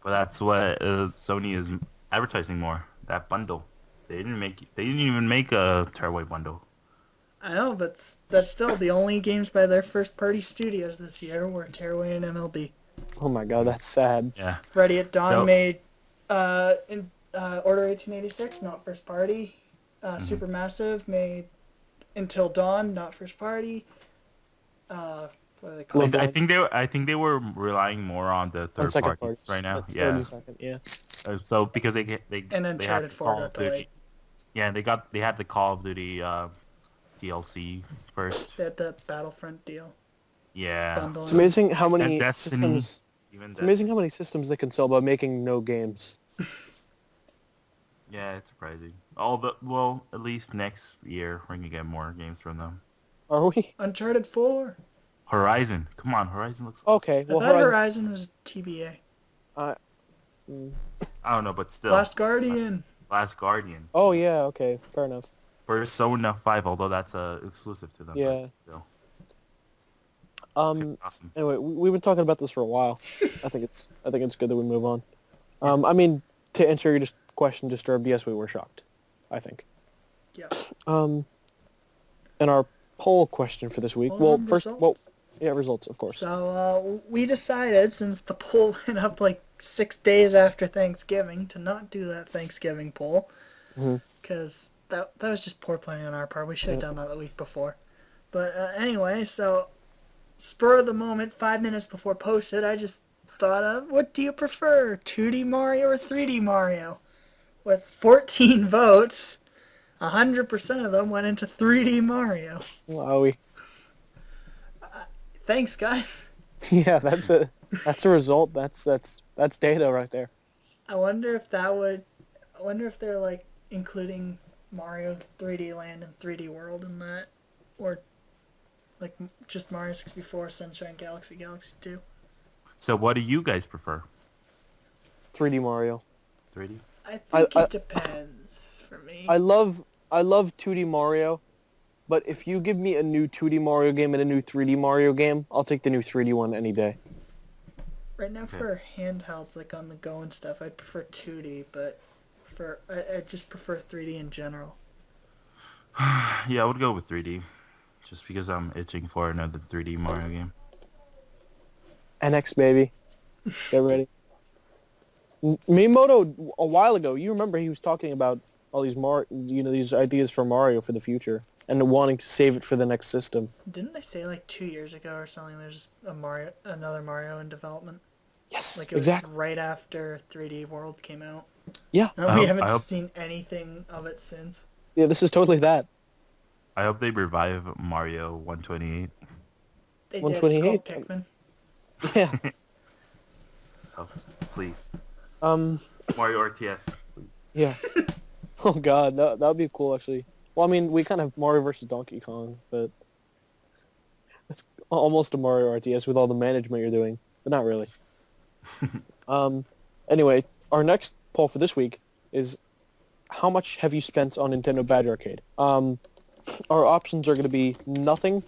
But that's what Sony is advertising more. That bundle. They didn't even make a Tearaway bundle.
I know, but that's still the only games by their first-party studios this year were Tearaway and MLB.
Oh my god, that's sad.
Yeah.
Ready at Dawn
So-
made Order 1886, not first party. Supermassive made Until Dawn, not first party. What are they called?
Well,
I think they were relying more on the
On
third
second
parties
parties.
right now.
Third
Yeah.
and second, yeah.
So because they
And
they
Uncharted
had
4
Call
got
of Duty.
delayed.
Yeah, they had the Call of Duty DLC first.
They had the Battlefront deal
Yeah.
bundle.
It's amazing how many
And Destiny.
systems.
Even
It's amazing how many systems they can sell by making no games.
Yeah, it's surprising. At least next year we're gonna get more games from them.
Are we?
Uncharted 4.
Horizon, come on, Horizon looks.
Okay.
I
Well,
thought
Horizon.
Horizon was TBA.
I don't know, but still.
Last Guardian.
Last Guardian.
Oh yeah. Okay. Fair enough.
Persona 5, although that's exclusive to them. but
Yeah.
Still.
Um.
Awesome.
Anyway, we've been talking about this for a while. I think it's good that we move on. I mean, to answer your question, Disturbed, yes, we were shocked. I think.
Yeah.
And our poll question for this week. Results, of course.
So we decided, since the poll went up like 6 days after Thanksgiving, to not do that Thanksgiving poll. Because that was just poor planning on our part. We should have done that the week before. But anyway, so spur of the moment, 5 minutes before posted, I just thought of, what do you prefer, 2D Mario or 3D Mario? With 14 votes, 100% of them went into 3D Mario.
Wowie.
Thanks, guys.
Yeah, that's a result. That's data right there.
I wonder if they're like including Mario 3D Land and 3D World in that, or like just Mario 64, Sunshine Galaxy, Galaxy 2.
So what do you guys prefer?
3D Mario.
3D?
I think it depends. me.
I love 2D Mario, but if you give me a new 2D Mario game and a new 3D Mario game, I'll take the new 3D one any day.
Right now for handhelds, like on the go and stuff, I'd prefer 2D, but I just prefer 3D in general.
Yeah, I would go with 3D, just because I'm itching for another 3D Mario game.
NX, baby. Get ready. Miyamoto, a while ago, you remember he was talking about all these these ideas for Mario for the future, and wanting to save it for the next system.
Didn't they say like 2 years ago or something? There's another Mario in development.
Yes,
Like it was
exactly.
right after 3D World came out.
Yeah.
And we haven't seen anything of it since.
Yeah, this is totally that.
I hope they revive Mario 128.
They did. It's called
128.
Pikmin.
Yeah.
So, please.
Um.
Mario RTS.
Yeah. Oh God, that would be cool actually. Well, I mean, we kind of have Mario versus Donkey Kong, but it's almost a Mario RTS with all the management you're doing, but not really. Anyway, our next poll for this week is how much have you spent on Nintendo Badge Arcade? Our options are going to be nothing,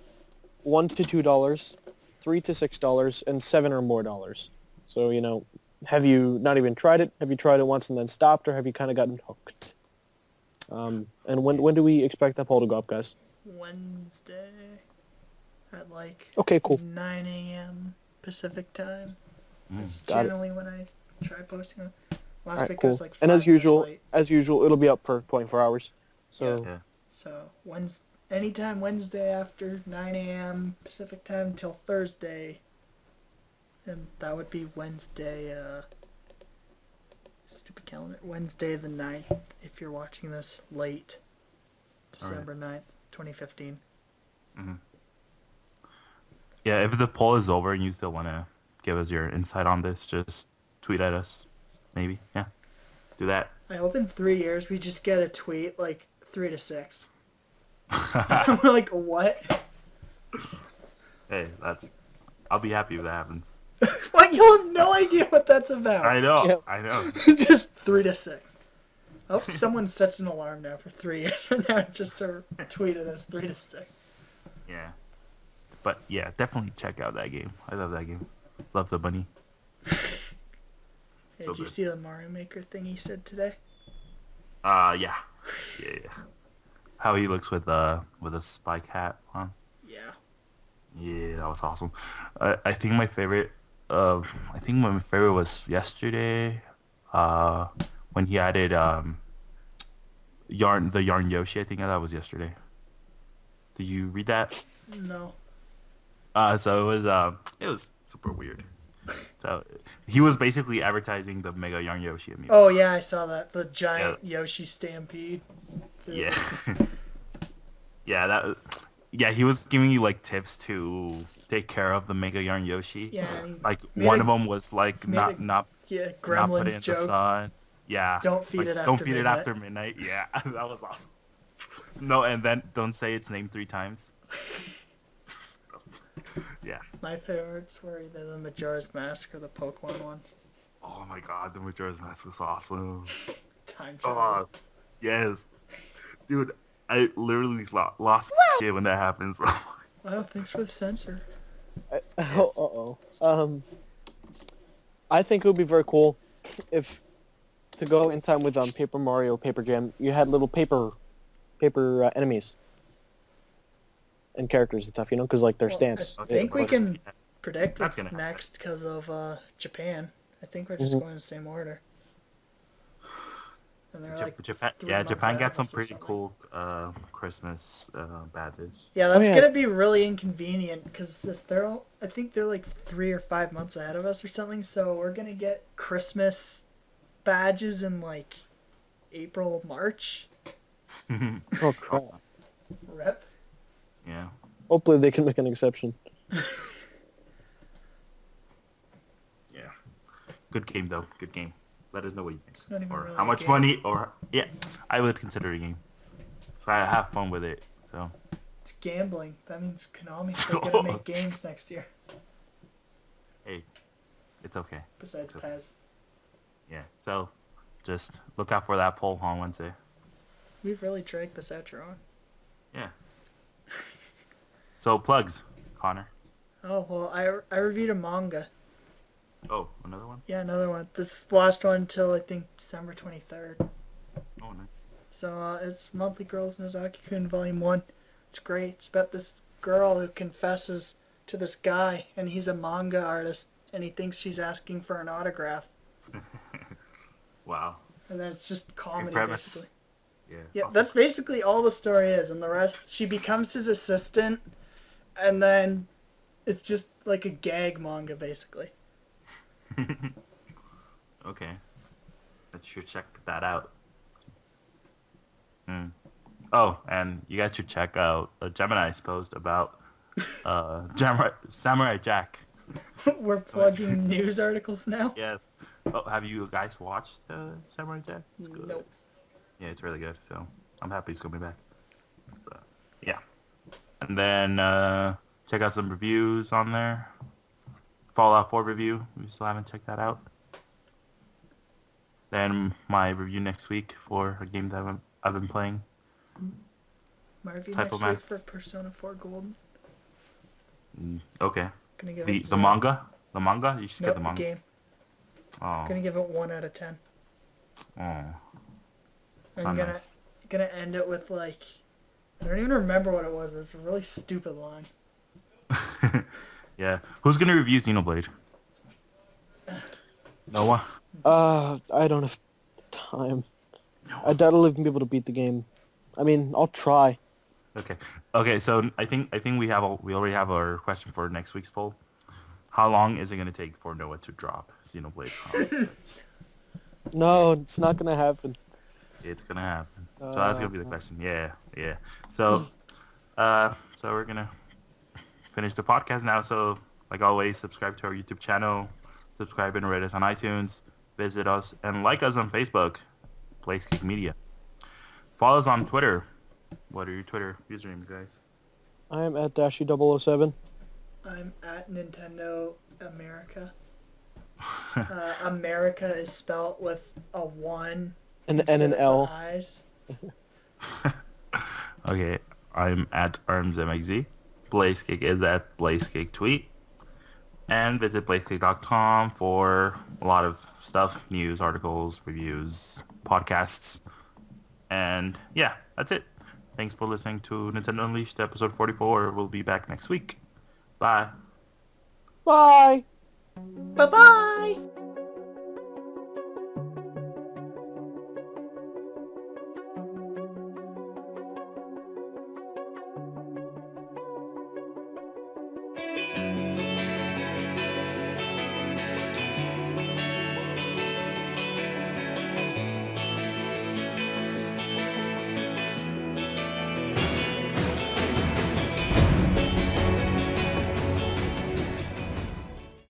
$1 to $2, $3 to $6, and $7 or more dollars. So, you know, have you not even tried it? Have you tried it once and then stopped, or have you kind of gotten hooked? And when do we expect that poll to go up, guys?
Wednesday at like
Okay, cool.
9 a.m. Pacific time. That's
Got it.
generally when I try posting them. Last
Alright,
week
cool.
I was like 5
And as
minutes
usual,
late.
it'll be up for 24 hours. So
Yeah.
So anytime Wednesday after 9 a.m. Pacific time until Thursday. And that would be Wednesday, stupid calendar, Wednesday the 9th, if you're watching this late, December 9th, 2015.
Mm-hmm. Yeah, if the poll is over and you still want to give us your insight on this, just tweet at us, maybe. Yeah, do that.
I hope in 3 years we just get a tweet like 3 to 6. I'm like, what?
Hey, I'll be happy if that happens.
Like, you'll have no idea what that's about.
I know,
Yep.
I know.
Just 3 to 6. I hope someone sets an alarm now for 3 years from now just to tweet at us 3 to 6.
Yeah. But yeah, definitely check out that game. I love that game. Love the bunny.
Hey,
So
did you
good.
see the Mario Maker thing he said today?
Yeah. Yeah. How he looks with a spike hat on.
Yeah.
Yeah, that was awesome. I think my favorite was yesterday, when he added the Yarn Yoshi. I think that was yesterday. Did you read that?
No.
So it was super weird. So he was basically advertising the Mega Yarn Yoshi amiibo.
Oh, yeah, I saw that. The giant Yoshi Stampede.
Yeah. Yeah, he was giving you like tips to take care of the Mega Yarn Yoshi.
Yeah.
Like one of them was like not
Yeah,
not put it
Gremlins
in the
joke.
sun. Yeah.
Don't feed it
Don't
after
feed
midnight.
it after midnight. Yeah, that was awesome. No, and then don't say its name 3 times. Yeah.
My favorites were either the Majora's Mask or the Pokemon one.
Oh my god, the Majora's Mask was awesome.
Time travel.
Oh, yes. Dude, I literally lost shit when that happens.
Oh, thanks for the censor.
I think it would be very cool if, to go in time with Paper Mario, Paper Jam, you had little paper enemies and characters and stuff, you know, because like they're stamps.
I think we can predict
That's
what's
gonna
next because of Japan. I think we're just going in the same order. And they're like
Japan,
3
yeah,
months
Japan
ahead
got
of
some
us or
pretty
something.
cool Christmas badges.
Yeah, that's
yeah.
gonna be really inconvenient because if I think they're like 3 or 5 months ahead of us or something. So we're gonna get Christmas badges in like April, March.
Oh crap!
Rep.
Yeah.
Hopefully they can make an exception.
Yeah. Good game though. Good game. Let us know what you
not
think.
even
Or
really
how
a
much
game.
money I would consider a game. So I have fun with it. So
It's gambling. That means Konami's still gonna make games next year.
hey, it's okay.
Besides
Okay.
Pez.
Yeah. So just look out for that poll on Wednesday.
We've really dragged this outro on.
Yeah. So plugs, Connor.
Oh, well, I reviewed a manga.
Oh, another one?
Yeah, another one. This last one until, I think, December 23rd.
Oh, nice.
So, it's Monthly Girls Nozaki-kun Volume 1. It's great. It's about this girl who confesses to this guy, and he's a manga artist, and he thinks she's asking for an autograph.
Wow.
And then it's just comedy,
premise.
basically.
Yeah,
awesome. That's basically all the story is, and the rest, she becomes his assistant, and then it's just like a gag manga, basically.
Okay. I should check that out. Oh, and you guys should check out Gemini's post about Samurai Jack.
We're plugging news articles now?
Yes. Oh, have you guys watched Samurai Jack? It's good.
Nope.
Yeah, it's really good, so I'm happy he's coming back. But, yeah. And then check out some reviews on there. Fallout 4 review. We still haven't checked that out. Then my review next week for a game that I've been playing.
My review
Typo
next
Man.
week for Persona 4 Golden.
Okay.
Gonna give
The
it
manga? The manga? You should
nope,
get the manga.
game.
Oh.
Gonna give it 1 out of 10.
Oh.
I'm
Not
gonna
nice.
gonna end it with like, I don't even remember what it was. It's a really stupid line.
Yeah. Who's gonna review Xenoblade? Noah?
I don't have time. I doubt I'll even be able to beat the game. I mean, I'll try.
Okay. Okay, so I think we already have our question for next week's poll. How long is it gonna take for Noah to drop Xenoblade Chronicles?
No, it's not gonna happen.
It's gonna happen. So that's gonna be the question. Yeah. So we're gonna finish the podcast now. So like always, subscribe to our YouTube channel, subscribe and rate us on iTunes, visit us and like us on Facebook, PlaySkick Media. Follow us on Twitter. What are your Twitter usernames, guys?
I am at Dashy007.
I'm at Nintendo America. America is spelt with a 1
And
instead
an
of
L.
the I's.
Okay, I'm at Armz MXZ. Blazekick is at Blazekick Tweet. And visit blazekick.com for a lot of stuff, news, articles, reviews, podcasts. And yeah, that's it. Thanks for listening to Nintendo Unleashed episode 44. We'll be back next week. Bye.
Bye!
Bye-bye!